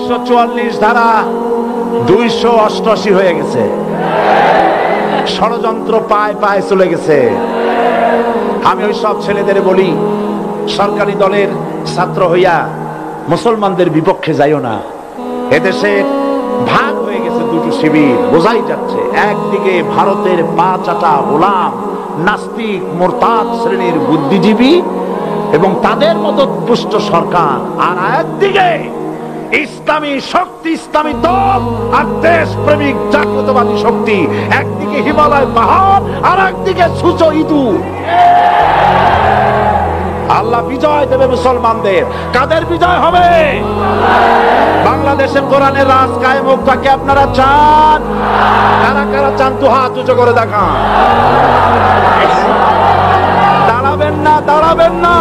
144 ধারা 288 হয়ে গেছে। ষড়যন্ত্র পায় পায় চলে গেছে। আমি ওই সব ছেলেদের বলি, সরকারি দলের ছাত্র হইয়া মুসলমানদের বিপক্ষে যাইও না। এদেশে ভাগ হয়ে গেছে দুটো শিবির, বোঝাই যাচ্ছে। একদিকে ভারতের পা চাটা গোলাম নাস্তিক মোরতাদ শ্রেণীর বুদ্ধিজীবী এবং তাদের মদতপুষ্ট সরকার, আর একদিকে ইসলামী শক্তি, ইসলামী দল আর দেশ প্রেমিক জাতীয়তাবাদী শক্তি। একদিকে হিমালয় পাহাড় আর একদিকে সূচো ইঁদুর। আল্লাহ বিজয় দেবে মুসলমানদের। কাদের বিজয় হবে? বাংলাদেশে কোরআনের রাজ কায়েম হোক, তাকে আপনারা চান? কারা কারা চান তো হাত উঁচু করে দেখান। দাঁড়াবেন না, দাঁড়াবেন না।